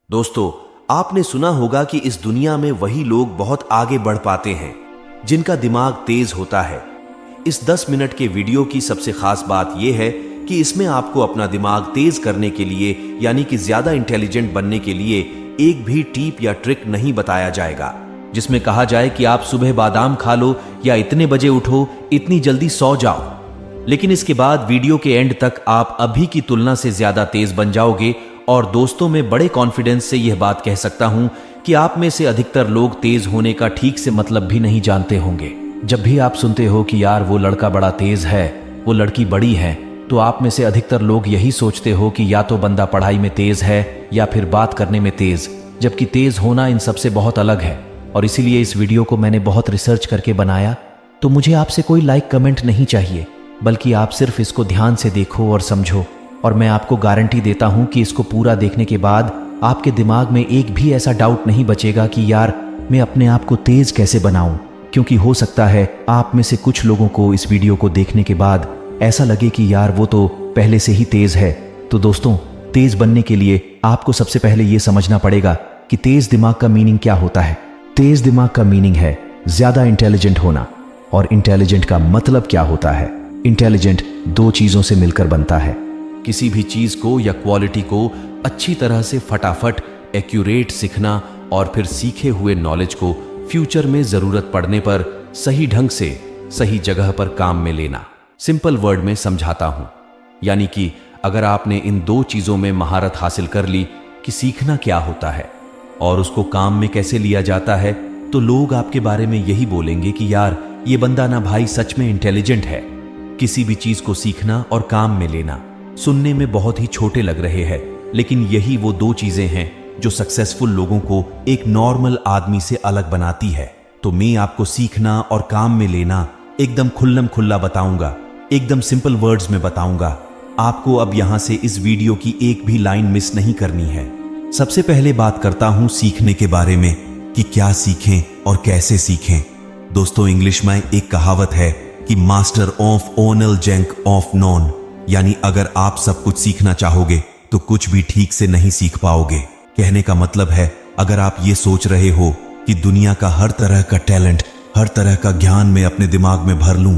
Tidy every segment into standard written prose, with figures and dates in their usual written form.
दोस्तों, आपने सुना होगा कि इस दुनिया में वही लोग बहुत आगे बढ़ पाते हैं जिनका दिमाग तेज होता है। इस 10 मिनट के वीडियो की सबसे खास बात यह है कि इसमें आपको अपना दिमाग तेज करने के लिए यानी कि ज्यादा इंटेलिजेंट बनने के लिए एक भी टिप या ट्रिक नहीं बताया जाएगा जिसमें कहा जाए कि आप सुबह बादाम खा लो या इतने बजे उठो, इतनी जल्दी सो जाओ। लेकिन इसके बाद वीडियो के एंड तक आप अभी की तुलना से ज्यादा तेज बन जाओगे और दोस्तों, मैं बड़े कॉन्फिडेंस से यह बात कह सकता हूं कि आप में से अधिकतर लोग तेज होने का ठीक से मतलब भी नहीं जानते होंगे। जब भी आप सुनते हो कि यार वो लड़का बड़ा तेज है, वो लड़की बड़ी है, तो आप में से अधिकतर लोग यही सोचते हो कि या तो बंदा पढ़ाई में तेज है या फिर बात करने में तेज, जबकि तेज होना इन सबसे बहुत अलग है। और इसीलिए इस वीडियो को मैंने बहुत रिसर्च करके बनाया। तो मुझे आपसे कोई लाइक कमेंट नहीं चाहिए, बल्कि आप सिर्फ इसको ध्यान से देखो और समझो। और मैं आपको गारंटी देता हूं कि इसको पूरा देखने के बाद आपके दिमाग में एक भी ऐसा डाउट नहीं बचेगा कि यार मैं अपने आप को तेज कैसे बनाऊं, क्योंकि हो सकता है आप में से कुछ लोगों को इस वीडियो को देखने के बाद ऐसा लगे कि यार वो तो पहले से ही तेज है। तो दोस्तों, तेज बनने के लिए आपको सबसे पहले यह समझना पड़ेगा कि तेज दिमाग का मीनिंग क्या होता है। तेज दिमाग का मीनिंग है ज्यादा इंटेलिजेंट होना। और इंटेलिजेंट का मतलब क्या होता है? इंटेलिजेंट दो चीजों से मिलकर बनता है। किसी भी चीज को या क्वालिटी को अच्छी तरह से फटाफट एक्यूरेट सीखना और फिर सीखे हुए नॉलेज को फ्यूचर में जरूरत पड़ने पर सही ढंग से सही जगह पर काम में लेना। सिंपल वर्ड में समझाता हूं, यानी कि अगर आपने इन दो चीजों में महारत हासिल कर ली कि सीखना क्या होता है और उसको काम में कैसे लिया जाता है, तो लोग आपके बारे में यही बोलेंगे कि यार ये बंदा ना भाई सच में इंटेलिजेंट है। किसी भी चीज को सीखना और काम में लेना सुनने में बहुत ही छोटे लग रहे हैं, लेकिन यही वो दो चीजें हैं जो सक्सेसफुल लोगों को एक नॉर्मल आदमी से अलग बनाती है। तो मैं आपको सीखना और काम में लेना एकदम खुल्लम खुल्ला बताऊंगा, एकदम सिंपल वर्ड्स में बताऊंगा। आपको अब यहां से इस वीडियो की एक भी लाइन मिस नहीं करनी है। सबसे पहले बात करता हूं सीखने के बारे में कि क्या सीखें और कैसे सीखें। दोस्तों, इंग्लिश में एक कहावत है कि मास्टर ऑफ ओनल जेंक ऑफ नॉन, यानी अगर आप सब कुछ सीखना चाहोगे तो कुछ भी ठीक से नहीं सीख पाओगे। कहने का मतलब है, अगर आप ये सोच रहे हो कि दुनिया का हर तरह का टैलेंट, हर तरह का ज्ञान मैं अपने दिमाग में भर लूं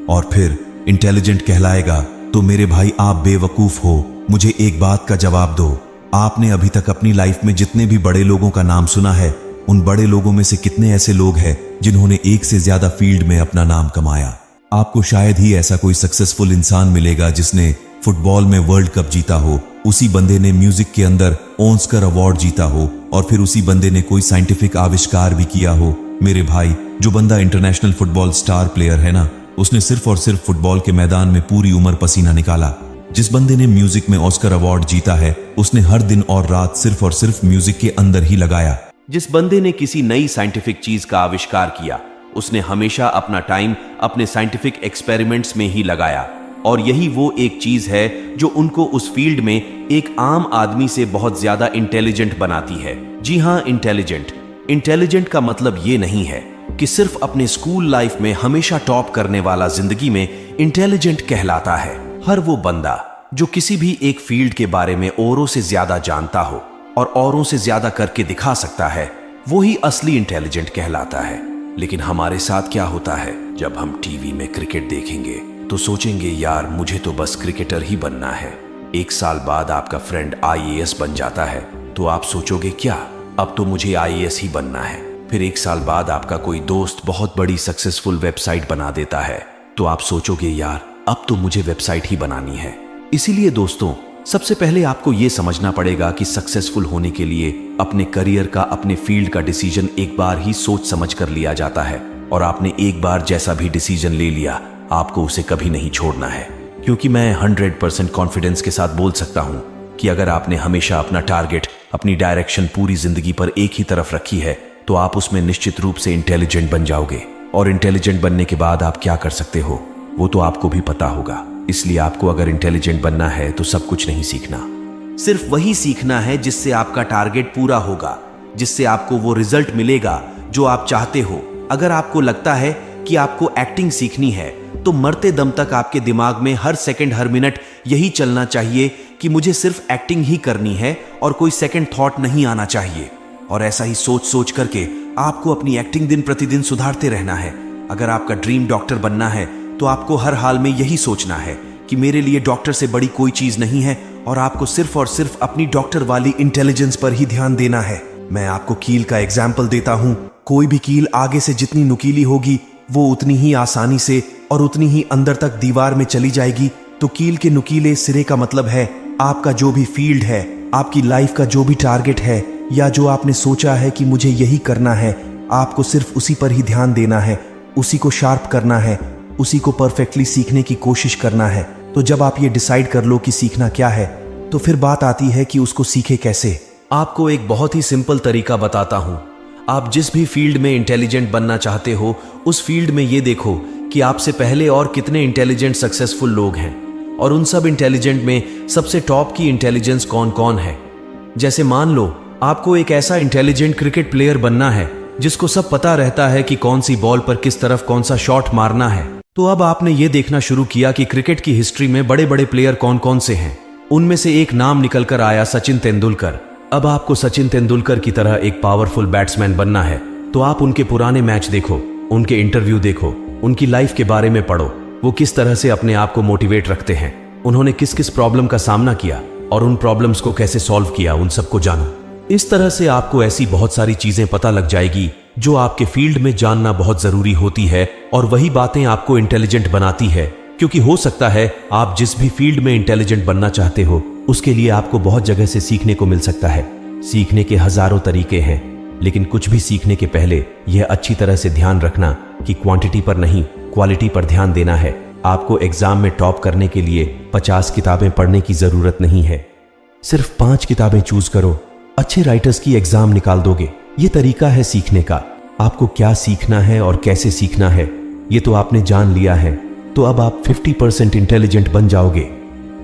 और फिर इंटेलिजेंट कहलाएगा, तो मेरे भाई आप बेवकूफ हो। मुझे एक बात का जवाब दो, आपने अभी तक अपनी लाइफ में जितने भी बड़े लोगों का नाम सुना है, उन बड़े लोगों में से कितने ऐसे लोग हैं जिन्होंने एक से ज्यादा फील्ड में अपना नाम कमाया? आपको शायद ही ऐसा कोई सक्सेसफुल इंसान मिलेगा जिसने फुटबॉल में वर्ल्ड कप जीता हो, उसी बंदे ने म्यूजिक के अंदर ऑस्कर अवार्ड जीता हो और फिर उसी बंदे ने कोई साइंटिफिक आविष्कार भी किया हो। मेरे भाई, जो बंदा इंटरनेशनल फुटबॉल स्टार प्लेयर है ना, उसने सिर्फ और सिर्फ फुटबॉल के मैदान में पूरी उम्र पसीना निकाला। जिस बंदे ने म्यूजिक में ऑस्कर अवार्ड जीता है, उसने हर दिन और रात सिर्फ और सिर्फ म्यूजिक के अंदर ही लगाया। जिस बंदे ने किसी नई साइंटिफिक चीज का आविष्कार किया, उसने हमेशा अपना टाइम अपने साइंटिफिक एक्सपेरिमेंट्स में ही लगाया। और यही वो एक चीज है जो उनको उस फील्ड में एक आम आदमी से बहुत ज्यादा इंटेलिजेंट बनाती है। जी हां, इंटेलिजेंट। इंटेलिजेंट का मतलब ये नहीं है कि सिर्फ अपने स्कूल लाइफ में हमेशा टॉप करने वाला जिंदगी में इंटेलिजेंट कहलाता है। हर वो बंदा जो किसी भी एक फील्ड के बारे में औरों से ज्यादा जानता हो और औरों से ज्यादा करके दिखा सकता है, वो ही असली इंटेलिजेंट कहलाता है। लेकिन हमारे साथ क्या होता है, जब हम टीवी में क्रिकेट देखेंगे तो सोचेंगे यार मुझे तो बस क्रिकेटर ही बनना है। एक साल बाद आपका फ्रेंड आईएएस बन जाता है तो आप सोचोगे क्या, अब तो मुझे आईएएस ही बनना है। फिर एक साल बाद आपका कोई दोस्त बहुत बड़ी सक्सेसफुल वेबसाइट बना देता है तो आप सोचोगे यार अब तो मुझे वेबसाइट ही बनानी है। इसीलिए दोस्तों, सबसे पहले आपको यह समझना पड़ेगा कि सक्सेसफुल होने के लिए अपने करियर का, अपने फील्ड का डिसीजन एक बार ही सोच समझ कर लिया जाता है। और आपने एक बार जैसा भी डिसीजन ले लिया, आपको उसे कभी नहीं छोड़ना है। क्योंकि मैं 100% कॉन्फिडेंस के साथ बोल सकता हूं कि अगर आपने हमेशा अपना टारगेट, अपनी डायरेक्शन पूरी जिंदगी पर एक ही तरफ रखी है, तो आप उसमें निश्चित रूप से इंटेलिजेंट बन जाओगे। और इंटेलिजेंट बनने के बाद आप क्या कर सकते हो, वो तो आपको भी पता होगा। इसलिए आपको अगर इंटेलिजेंट बनना है तो सब कुछ नहीं सीखना, सिर्फ वही सीखना है जिससे आपका टारगेट पूरा होगा, जिससे आपको वो रिजल्ट मिलेगा जो आप चाहते हो। अगर आपको लगता है कि आपको एक्टिंग सीखनी है, तो मरते दम तक आपके दिमाग में हर सेकंड, हर मिनट यही चलना चाहिए कि मुझे सिर्फ एक्टिंग ही करनी है और कोई सेकंड थॉट नहीं आना चाहिए। और ऐसा ही सोच सोच करके आपको अपनी एक्टिंग दिन प्रतिदिन सुधारते रहना है। अगर आपका ड्रीम डॉक्टर बनना है तो आपको हर हाल में यही सोचना है कि मेरे लिए डॉक्टर से बड़ी कोई चीज नहीं है और आपको सिर्फ और सिर्फ अपनी डॉक्टर वाली इंटेलिजेंस पर ही ध्यान देना है। मैं आपको कील का एग्जाम्पल देता हूं। कोई भी कील आगे से जितनी नुकीली होगी वो उतनी ही आसानी से और उतनी ही अंदर तक दीवार में चली जाएगी। तो कील के नुकीले सिरे का मतलब है आपका जो भी फील्ड है, आपकी लाइफ का जो भी टारगेट है, या जो आपने सोचा है कि मुझे यही करना है, आपको सिर्फ उसी पर ही ध्यान देना है, उसी को शार्प करना है, उसी को परफेक्टली सीखने की कोशिश करना है। तो जब आप ये डिसाइड कर लो कि सीखना क्या है, तो फिर बात आती है कि उसको सीखे कैसे। आपको एक बहुत ही सिंपल तरीका बताता हूं। आप जिस भी फील्ड में इंटेलिजेंट बनना चाहते हो, उस फील्ड में ये देखो कि आपसे पहले और कितने इंटेलिजेंट सक्सेसफुल लोग हैं और उन सब इंटेलिजेंट में सबसे टॉप की इंटेलिजेंस कौन कौन है। जैसे मान लो आपको एक ऐसा इंटेलिजेंट क्रिकेट प्लेयर बनना है जिसको सब पता रहता है कि कौन सी बॉल पर किस तरफ कौन सा शॉट मारना है। तो अब आपने ये देखना शुरू किया कि क्रिकेट की हिस्ट्री में बड़े बड़े प्लेयर कौन कौन से हैं। उनमें से एक नाम निकल कर आया सचिन तेंदुलकर। अब आपको सचिन तेंदुलकर की तरह एक पावरफुल बैट्समैन बनना है तो आप उनके पुराने मैच देखो, उनके इंटरव्यू देखो, उनकी लाइफ के बारे में पढ़ो। वो किस तरह से अपने आप को मोटिवेट रखते हैं, उन्होंने किस किस प्रॉब्लम का सामना किया और उन प्रॉब्लम्स को कैसे सॉल्व किया, उन सबको जानो। इस तरह से आपको ऐसी बहुत सारी चीजें पता लग जाएगी जो आपके फील्ड में जानना बहुत जरूरी होती है और वही बातें आपको इंटेलिजेंट बनाती है। क्योंकि हो सकता है आप जिस भी फील्ड में इंटेलिजेंट बनना चाहते हो उसके लिए आपको बहुत जगह से सीखने को मिल सकता है। सीखने के हजारों तरीके हैं, लेकिन कुछ भी सीखने के पहले यह अच्छी तरह से ध्यान रखना कि क्वांटिटी पर नहीं क्वालिटी पर ध्यान देना है। आपको एग्जाम में टॉप करने के लिए 50 किताबें पढ़ने की जरूरत नहीं है, सिर्फ 5 किताबें चूज करो, अच्छे राइटर्स की एग्जाम निकाल दोगे। ये तरीका है सीखने का। आपको क्या सीखना है और कैसे सीखना है ये तो आपने जान लिया है, तो अब आप 50% इंटेलिजेंट बन जाओगे।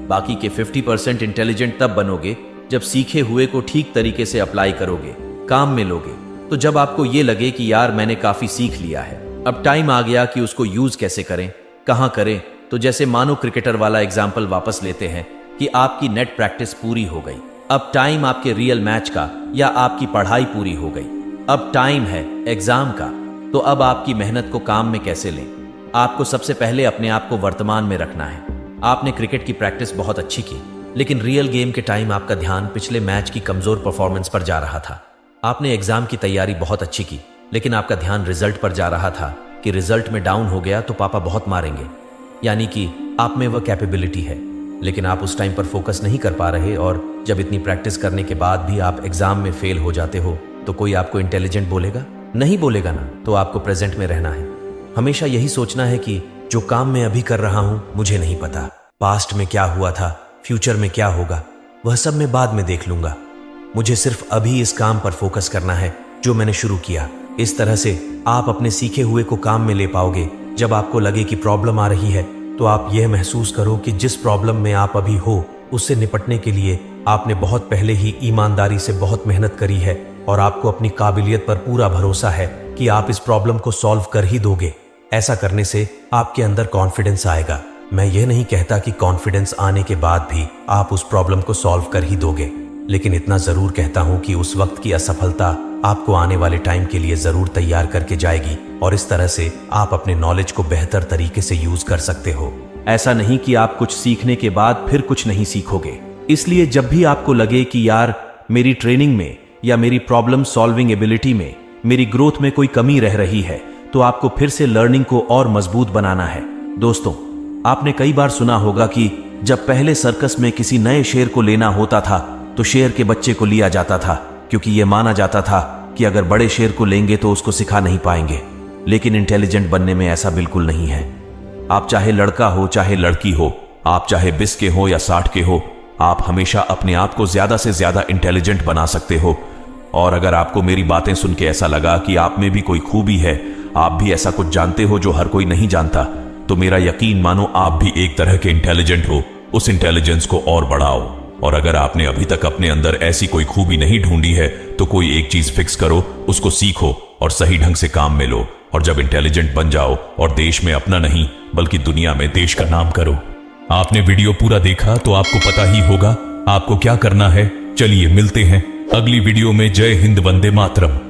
बाकी के 50% इंटेलिजेंट तब बनोगे जब सीखे हुए को ठीक तरीके से अप्लाई करोगे, काम में लोगे। तो जब आपको ये लगे कि यार मैंने काफी सीख लिया है, अब टाइम आ गया कि उसको यूज कैसे करें, कहां करें। तो जैसे मानो क्रिकेटर वाला एग्जाम्पल वापस लेते हैं कि आपकी नेट प्रैक्टिस पूरी हो गई, अब टाइम आपके रियल मैच का या आपकी पढ़ाई पूरी हो गई, अब टाइम है एग्जाम का। तो अब आपकी मेहनत को काम में कैसे लें। आपको सबसे पहले अपने आप को वर्तमान में रखना है। आपने क्रिकेट की प्रैक्टिस बहुत अच्छी की, लेकिन रियल गेम के टाइम आपका ध्यान पिछले मैच की कमजोर परफॉर्मेंस पर जा रहा था। आपने एग्जाम की तैयारी बहुत अच्छी की, लेकिन आपका ध्यान रिजल्ट पर जा रहा था कि रिजल्ट में डाउन हो गया तो पापा बहुत मारेंगे। यानी कि आप में वह कैपेबिलिटी है, लेकिन आप उस टाइम पर फोकस नहीं कर पा रहे, और जब इतनी प्रैक्टिस करने के बाद भी आप एग्जाम में फेल हो जाते हो तो कोई आपको इंटेलिजेंट बोलेगा? नहीं बोलेगा ना। तो आपको प्रेजेंट में रहना है। हमेशा यही सोचना है कि जो काम मैं अभी कर रहा हूं मुझे नहीं पता पास्ट में क्या हुआ था, फ्यूचर में क्या होगा, वह सब मैं बाद में देख लूंगा। मुझे सिर्फ अभी इस काम पर फोकस करना है जो मैंने शुरू किया। इस तरह से आप अपने सीखे हुए को काम में ले पाओगे। जब आपको लगे कि प्रॉब्लम आ रही है तो आप यह महसूस करो कि जिस प्रॉब्लम में आप अभी हो उससे निपटने के लिए आपने बहुत पहले ही ईमानदारी से बहुत मेहनत करी है और आपको अपनी काबिलियत पर पूरा भरोसा है कि आप इस प्रॉब्लम को सॉल्व कर ही दोगे। ऐसा करने से आपके अंदर कॉन्फिडेंस आएगा। मैं यह नहीं कहता कि कॉन्फिडेंस आने के बाद भी आप उस प्रॉब्लम को सॉल्व कर ही दोगे, लेकिन इतना जरूर कहता हूं कि उस वक्त की असफलता आपको आने वाले टाइम के लिए जरूर तैयार करके जाएगी और इस तरह से आप अपने नॉलेज को बेहतर तरीके से यूज कर सकते हो। ऐसा नहीं कि आप कुछ सीखने के बाद फिर कुछ नहीं सीखोगे। इसलिए जब भी आपको लगे कि यार मेरी ट्रेनिंग में या मेरी प्रॉब्लम सॉल्विंग एबिलिटी में, मेरी ग्रोथ में कोई कमी रह रही है, तो आपको फिर से लर्निंग को और मजबूत बनाना है। दोस्तों, आपने कई बार सुना होगा कि जब पहले सर्कस में किसी नए शेर को लेना होता था तो शेर के बच्चे को लिया जाता था, क्योंकि यह माना जाता था कि अगर बड़े शेर को लेंगे तो उसको सिखा नहीं पाएंगे। लेकिन इंटेलिजेंट बनने में ऐसा बिल्कुल नहीं है। आप चाहे लड़का हो चाहे लड़की हो, आप चाहे 20 के हो या 60 के हो, आप हमेशा अपने आप को ज्यादा से ज्यादा इंटेलिजेंट बना सकते हो। और अगर आपको मेरी बातें सुन के ऐसा लगा कि आप में भी कोई खूबी है, आप भी ऐसा कुछ जानते हो जो हर कोई नहीं जानता, तो मेरा यकीन मानो आप भी एक तरह के इंटेलिजेंट हो। उस इंटेलिजेंस को और बढ़ाओ। और अगर आपने अभी तक अपने अंदर ऐसी कोई खूबी नहीं ढूंढी है तो कोई एक चीज फिक्स करो, उसको सीखो और सही ढंग से काम में लो। और जब इंटेलिजेंट बन जाओ और देश में अपना नहीं बल्कि दुनिया में देश का नाम करो। आपने वीडियो पूरा देखा तो आपको पता ही होगा आपको क्या करना है, चलिए मिलते हैं अगली वीडियो में। जय हिंद, वंदे मातरम।